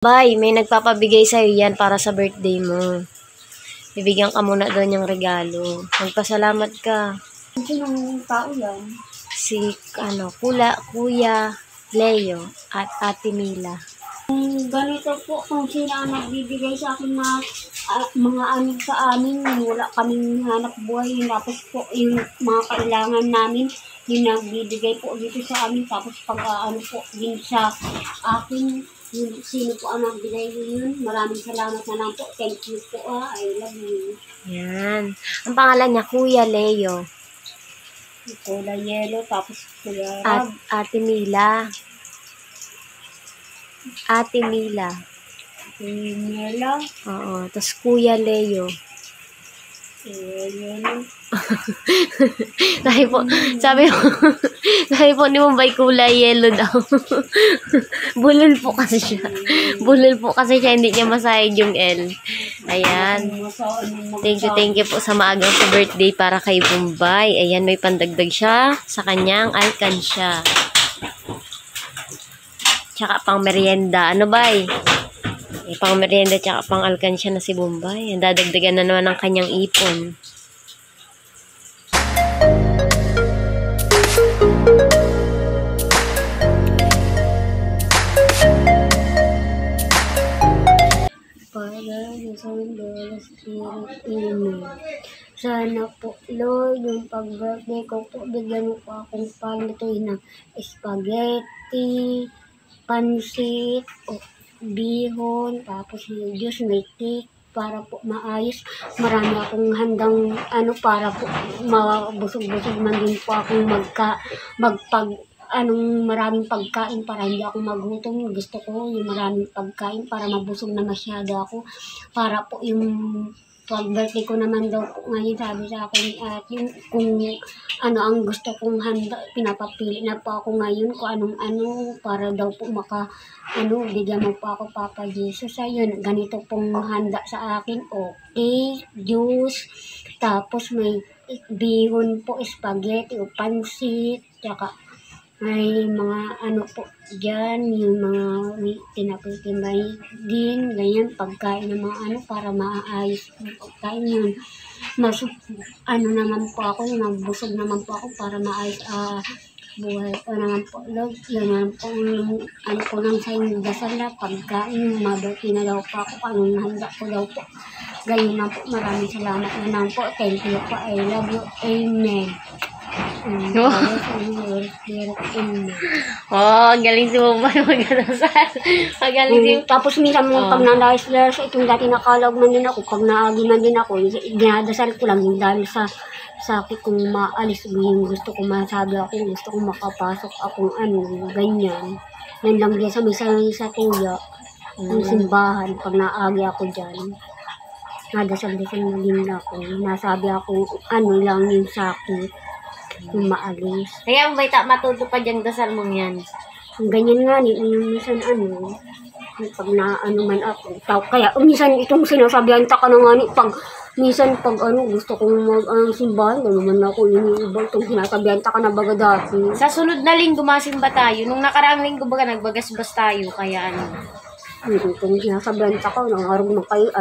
Bay, may nagpapabigay sa'yo yan para sa birthday mo. Bibigyan ka muna doon yung regalo. Magpasalamat ka. Sinong tao yan? Si, Kuya Leo at Ate Mila. Ganito po, kung sino ang nagbibigay sa akin na mga anig sa amin, wala kaming hanap buhay. Tapos po, yung mga kailangan namin, yung nagbibigay po dito sa amin. Tapos pag po din sa akin, yung sino po ang nagbigay yun. Maraming salamat na lang po. Thank you po. I love you. Yan. Ang pangalan niya, Kuya Leo. Kulay yellow, tapos kulay At rab. Ate Mila. Ate Mila. Yellow. Oo. Tapos Kuya Leo. Yellow. sabi po ni Mumbai kulay yellow daw. Bulol po kasi siya. Hindi niya masahid yung L. Ayan. Thank you po sa maagang sa birthday para kay Mumbai. Ayan, may pandagdag siya sa kanyang alkansya. Tsaka pang merienda. Ano bay? Pang merienda tsaka pang alkansya na si Mumbai. Dadagdagan na naman ang kanyang ipon. Sana po, Lord, yung pag-birthday ko po, bigyan mo po akong palutuin ng spaghetti, pansit, bihon, tapos yung juice, may cake, para po maayos. Marami akong handang para po mabusog-busog man din po akong maraming pagkain para hindi ako magutom. Gusto ko yung maraming pagkain para mabusog na masyado ako. Para po yung pag-birthday ko naman daw po ngayon, sabi sa akin at yung kung ang gusto kong handa, pinapapili na po ako ngayon kung anong para daw po bigyan mo po ako, Papa Jesus. Ayun, ganito pong handa sa akin. Okay, juice, tapos may bihon po, spaghetti o pansit, tsaka may mga po dyan, yung mga tinapay din, ganyan, pagkain ng mga para maayos ng pagkain yun. Naman po ako, mabusog naman po ako para maayos buhay ko naman po, Lord. Yun naman po ko lang sa inyo dasal na pagkain, mabati na daw po ako, anong handa ko daw po. Ganyan na po, maraming salamat na lang po. Thank you po, I love you, amen. Ang galing si Mumbai magdasal. Tapos minsan pag nanayos-layos itong dati nakalag man din ako, pag naagi man din ako, dinadasal ko lang yung dahil sa sakit kong maalis yung gusto ko masabi ako, gusto ko makapasok akong ganyan. Yan lang din sa misa sa kuya, yung simbahan, pag naagi ako dyan. Nadasal-dasal na din ako, nasabi ako lang yung sakit. Yung maalis. Kaya ang baita matutupad yung dasal mong yan. Ganyan nga yung minsan pag man ako. Kaya minsan itong sinasabihan ka na nga pag minsan pag gusto kong simbahan, naman ako yung iba itong sinasabihan ka na baga dati. Sa sunod na linggo masimba tayo. Nung nakaraang linggo baga nagbagasbas tayo. Kaya kung sinasabihan ka ng araw na kayo,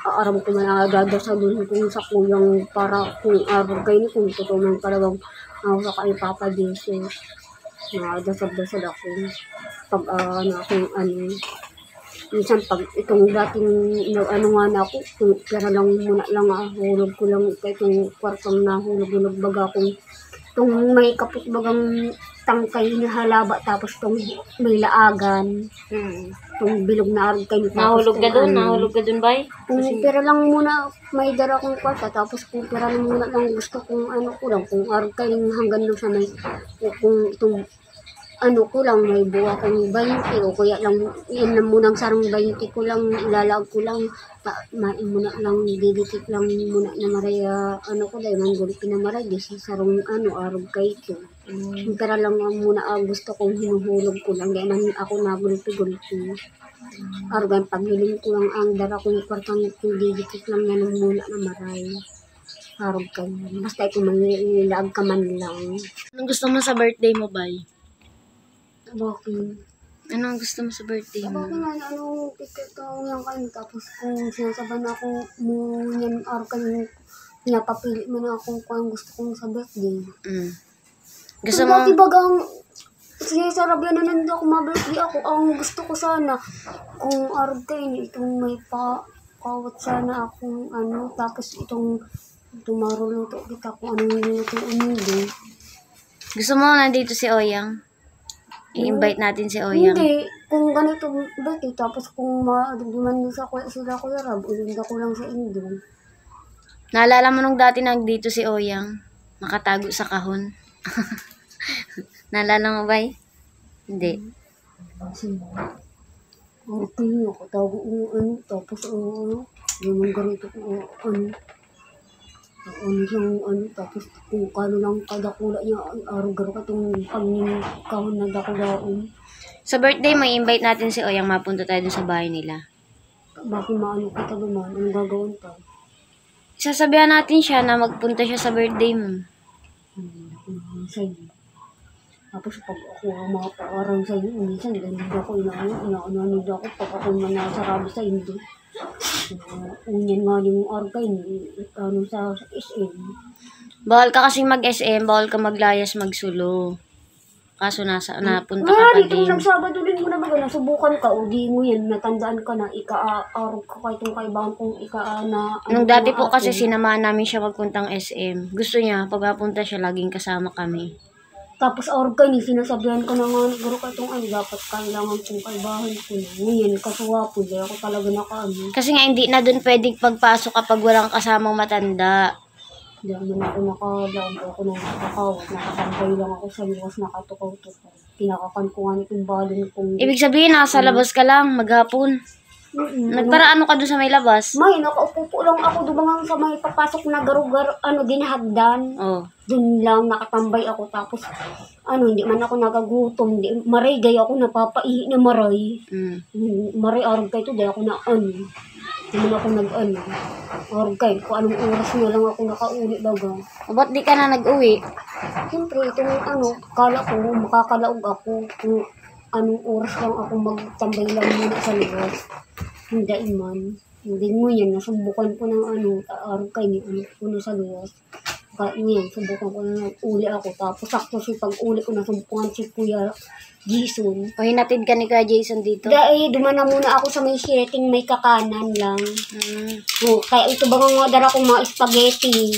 araw ko man dadasalun kung sa kuyang para kung araw kayo kung totoo man talagang sa kayo, Papa Jesus. Nadasal-dasal ako. Pag minsan pag itong dating nga na ako, pera lang muna lang hulog ko lang itong kwartong nahulog-hulog baga akong itong may kapit bagang tangkay na halaba tapos itong may laagan. Itong bilog na arag kayo. Nahulog ka dun, bay? Kung pera lang muna, may dara kong kwarta, tapos kung pera lang muna lang gusto kong kung arag kayo hanggang doon sa may, kung itong ko lang, may buwa kong 20 o kaya lang, yan lang munang sarang 20 ko lang, ilalag ko lang, main muna lang, didikit lang muna na maraya, ko dahil manggulpi na maraya, di sa sarong arog kayo ito. Pero lang muna gusto kong hinuhulog ko lang, dahil man ako nagulpi-gulpi. Argan, paghiling ko lang ang dara kong kwartang kung didikit lang yan muna na maraya. Arog kayo. Basta ito mangilag ka man lang. Anong gusto mo sa birthday mo, bay? Walking. Ano ang gusto mo sa birthday mo? Bakit nga, ano, ticket ko lang kayo. Tapos kung sinasaban ako mo yan, araw kayo, pinapapili mo na ako kung anong gusto kong sa birthday. Gusto Kung mo? dati bagang, sinasarabyan na nandun ako, ma-birthday ako. Ang gusto ko sana, kung araw kayo, itong may kawat sana akong ano, tapos itong maruluto kita kung anong nilutuin nyo. Gusto mo nandito si Oyang? I-invite natin si Oyang. Hindi, kung ganito birthday, tapos kung maduduman sa sila Kuya Rab, ulinda ko lang sa Indo. Naalala mo nung dati nandito si Oyang? Nakatago sa kahon. Naalala mo ba? Hindi. Kasi, okay, nakatago ko ano, tapos ano, yung ganito ko, tapos kung kano lang kadakula niya, araw-garo ka itong pagkahon na dakulaon. Sa birthday mo, i-invite natin si Oyang, mapunta tayo dun sa bahay nila. Bakit maano kita naman, anong gagawin pa? Sasabihan natin siya na magpunta siya sa birthday mo. Sa'yo. Tapos pag ako ang mga paarang sa'yo, minsan ganun ako, inaano ako, pag ako manasarabi sa Indo. Unyan nga yung argay, ano sa SM. Bawal ka kasing mag-SM, bawal ka maglayas, magsulo. Kaso napunta ka pa Dito din. nagsabado din mo na baga, nasubukan ka, o di mo yan, natandaan ka na, ika-arog ka kahit yung kaibahan kong ika-na. Nung dati po kasi sinamahan namin siya magpuntang SM. Gusto niya, pag napunta siya, laging kasama kami. Tapos arog ka ni, sinasabihan ko na nga, guro ka itong ano, dapat kailangan kong kaibahan ko na. Ngayon, kasuwapo, dahil ako talaga nakaano. Kasi nga hindi na dun pwedeng pagpasok kapag walang kasamang matanda. Hindi naman ako nakadaan ako nang nakakawat. Nakatambay lang ako sa luwas, nakatukaw-tukaw. Pinakakan ko nga nitong balon kong... Ibig sabihin, nasa labas ka lang, maghapon. Nagparaano ka dun sa may labas? May, nakaupo po lang ako doon sa may papasok na garugar, ginahagdan. Oh. Doon lang, nakatambay ako. Tapos, hindi man ako nagagutom. Maray, gaya ako napapaihi na maray. Maray, arag kayo to, dahil ako na Hindi man ako Arag kayo, kung anong oras na lang ako nakauli baga. Ba't di ka na nag-uwi? Siyempre, itong kala ko, makakalaog ako. Kung anong oras lang ako magtambay lang muna sa labas. Hindi man. Hindi mo yan, nasubukan ko ng arag kayo, ko na sa luwas. Kaya ngayon, subukan ko na uli ako. Tapos sakto si pag-uli ko, nasubukan si Kuya Jason. O hinatid ka ni Kuya Jason dito? Dahil dumana muna ako sa may setting, may kakanan lang. Kaya ito ba nga dara kong mga spaghetti.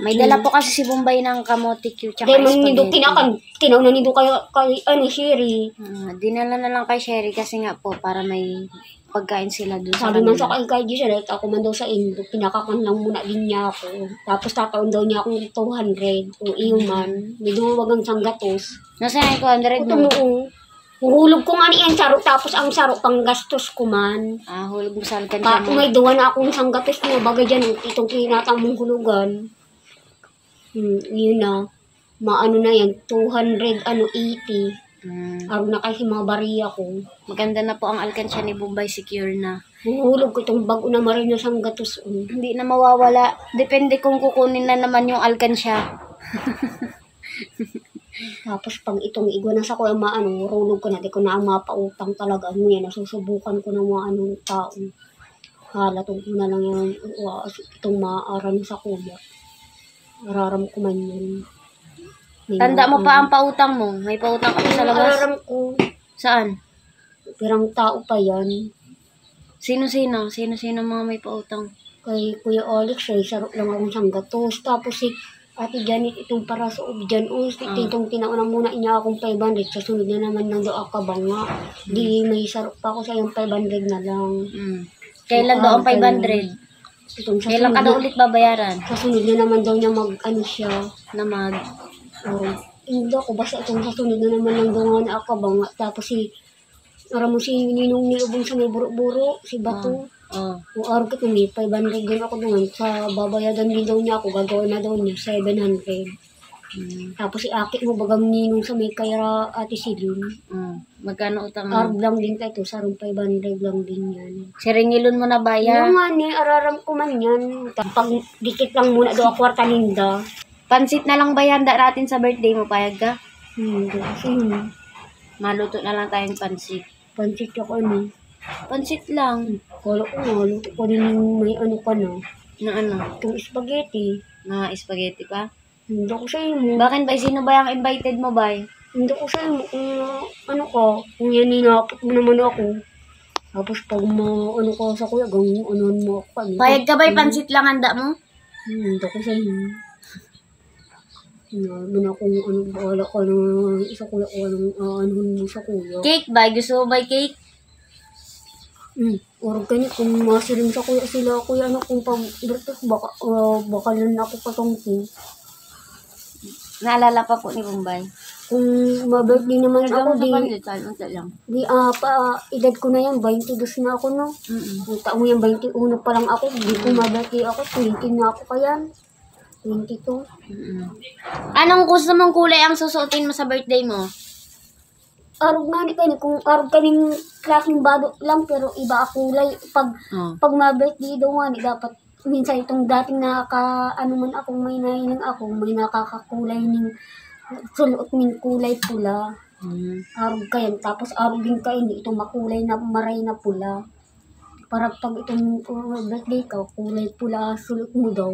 May dala po kasi si Bombay ng kamote Q tsaka Dahil man spaghetti. tinaw na nido kay Sherry. Dinala na lang kay Sherry kasi nga po para may pagkain sila dun sa Sabi man kanila. sa kay Jason, dahil ako man daw sa Indo, pinakakan lang muna din niya ako. Tapos tataon daw niya akong 200. Kung iyo man, may dumawagang sanggatos. Nasaan yung 200 Ito mo? mo, hulog ko nga niyan saro, tapos ang saro pang gastos ko man. Hulog mo sa alkansya Kung mo. may duwa na akong sanggatos mo, baga dyan, itong kinatang mong hulugan. Yun na. Maano na yan, 280. Araw na kasi mga bariya ko. Maganda na po ang alkansya ni Bombay, secure na. Hulog ko itong bago na marin na sanggatos. Hindi na mawawala. Depende kung kukunin na naman yung alkansya. Tapos pag itong igwa na sa ko, hulog ko na, di ko na ang mapautang talaga. Yan, nasusubukan ko ng mga tao. Halatong ko na lang yung itong maaram sa kuya. Araram ko man yun. Tanda mo pa ang pautang mo. May pautang ka pa sa labas. Araram ko. Saan? Pirang tao pa yan. Sino-sino? Sino-sino mga may pautang? Kay Kuya Alex, sarap lang akong sanggatos. Tapos si Ate Janet, itong para sa dyan. Itong tinaunang muna niya akong 500. Sa sunod na naman ng doa ka ba nga. Di may sarap pa ako sa yung 500 na lang. Kailan daw ang 500? Kailan ka daw ulit babayaran? Sa sunod na naman daw niya siya. Na Hindi ako, basta itong sa sunod na naman lang daw nga na ako ba nga. Tapos mo si Ninong Nilubong sa may buro-buro, si Bato. O araw ko may 500 din ako doon. Sa babayadan din daw niya ako, gagawin na daw niya, 700. Tapos si Aki mo bagang Ninong sa may kaya Ate Silin. Magkano utang mo? Arb lang din tayo, sarong 500 lang din yan. Si Ringilon mo na Yung bayan? nga ni, araram ko man yan. Pag dikit lang muna daw ako kwarta ninda. Pansit na lang ba yan natin sa birthday mo? Payag ka? Hindi. Kasi Maluto na lang tayong pansit. Pansit ako ano. Pansit lang. Kala ko nga, luto ko rin yung may ano ka na. Na ano? Itong spaghetti. Na spaghetti pa? Hindi ko sa'yo mo. Bakit ba? Sino ba yung invited mo ba? Hindi ko sa'yo mo kung ano ka. Kung yan ninapot mo naman ako. Tapos pag ano ka sa kuya, anuhan mo ako. Payag ka ba? Pansit lang handa mo? Hindi ko sa'yo. Naman akong ano, bahala ka na sa kuya ko, anuhan mo sa kuya. Cake ba? Gusto mo ba cake? Orag ka niya, kung masiling sa kuya sila, kuya ano, kung pag-birthday, baka lang ako patungkin. Naalala pa po ni Bombay. Kung ma-birthday naman ako, edad ko na yan, 22 na ako, no? Yung taong yan, 21 pa lang ako, di ko ma-birthday ako, 20 na ako kaya, 22. Anong gusto mong kulay ang susuotin mo sa birthday mo? Arog nga ni kayo, kung arog kaning klaseng bado lang, pero iba ang kulay. Pag ma-birthday daw nga ni, dapat minsan itong dating ano man akong may nahinang ako, may nakakakulay ning sulot ning kulay pula. Arog kayo, tapos arog din kayo, itong makulay na maray na pula. Para pag itong birthday ka, kulay pula, sulot mo daw.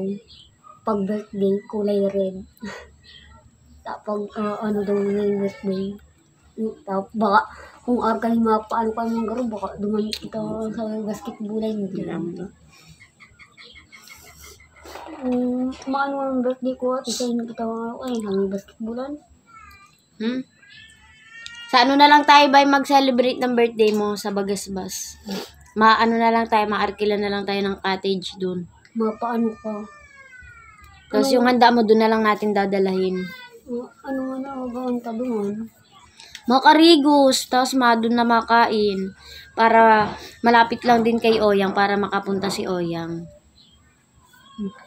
Pag birthday, kulay red. Tapos ano daw yung birthday. Tapos baka kung arog kayo mapaano ka ng garo, baka duman ito sa basketbalay mo dyan. Maano ang birthday ko at isa yung kita hanggang basketbalan. Sa ano na lang tayo ba mag-celebrate ng birthday mo sa Bagasbas? Maano na lang tayo, maarkila na lang tayo ng cottage dun. Mapaano ka? Tapos yung handa mo dun na lang natin dadalahin. Ano nga na ako ba ang tabungan? Makarigos, tapos dun na makain. Para malapit lang din kay Oyang para makapunta si Oyang.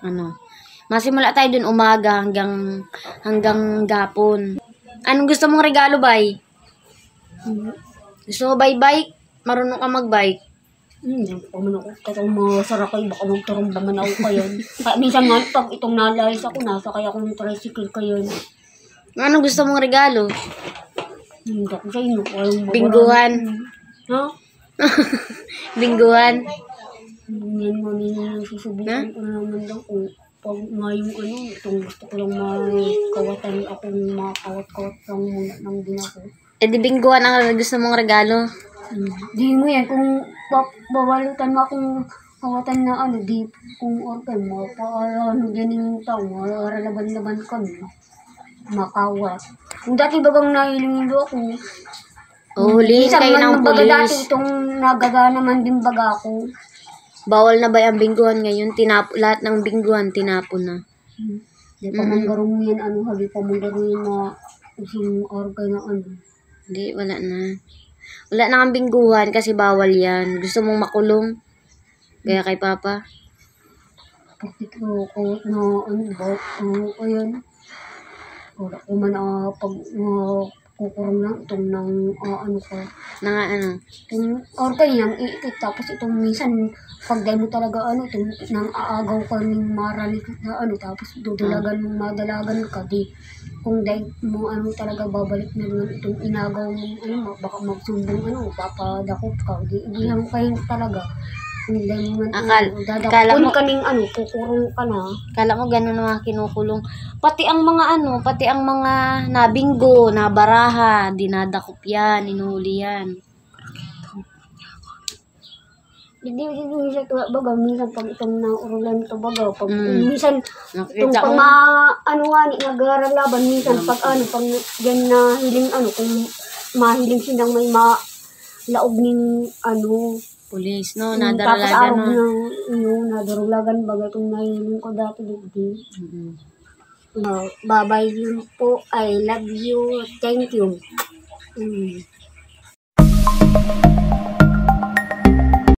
Ano? Masimula tayo dun umaga hanggang gapon. Anong gusto mong regalo, bay? Gusto mo bike? Marunong ka mag-bike? Hindi ko man ako. Katong masara kayo, baka magturumbaman ako kayo. Minsan nga, pag itong nalayas ako, nasa kaya akong tricycle kayo. Anong gusto mong regalo? Hindi ako sa inyo. Bingguhan. Ha? Bingguhan. Yan mo nila susubukan ko naman daw kung pag ngayong ano, itong gusto ko lang makawatan akong makawat-kawat lang muna ng din ako. Eh di bingguhan ang gusto mong regalo? Di mo yan, kung bawalutan mo akong kawatan na ano, di kung organ mo, paano dyan yung tao, maralaban-laban kami, makawat. Kung dati bagang nahiling do ako, hulihin kayo ng baga dati pulis. itong nagaga naman din baga ako. Bawal na ba ang bingguhan ngayon? Lahat ng bingguhan tinapon na. Di pa manggarong yan, ano, hali pa manggarong yan na using organ na ano. Hindi, wala na. Wala na ang bingguhan kasi bawal yan. Gusto mong makulong? Kaya kay Papa? Bakit ko na ano ba? Ayan. Wala ko man pag kukurong lang itong ng ano ko. Ano? Itong organ yung iikit. Tapos itong minsan pag dahil mo talaga ano, itong nang aagaw ka ng maralik na ano. Tapos dudulagan mo, madalagan ka. Di kung dahil mo ano talaga babalik na naman itong inagaw mo ano, baka magsumbong ano, papadakot ka. Di lang kayo talaga. Kung dahil mo dadakot ka ng ano, kukurong ka na. Kala mo gano'n na kinukulong. Pati ang mga nabinggo, nabaraha, dinadakop yan, inuhuli yan. Hindi siya tuwa baga, minsan pag itong naurulan ito baga, pag minsan itong pag ano nga ni nagaralaban, minsan pag ano, pag yan na hiling ano, kung mahiling silang may laog ng ano, pulis, no? Nadaralagan, Nadaralagan, no? Nadaralagan baga itong nahiling ko dati dito. Bye-bye po, I love you, thank you.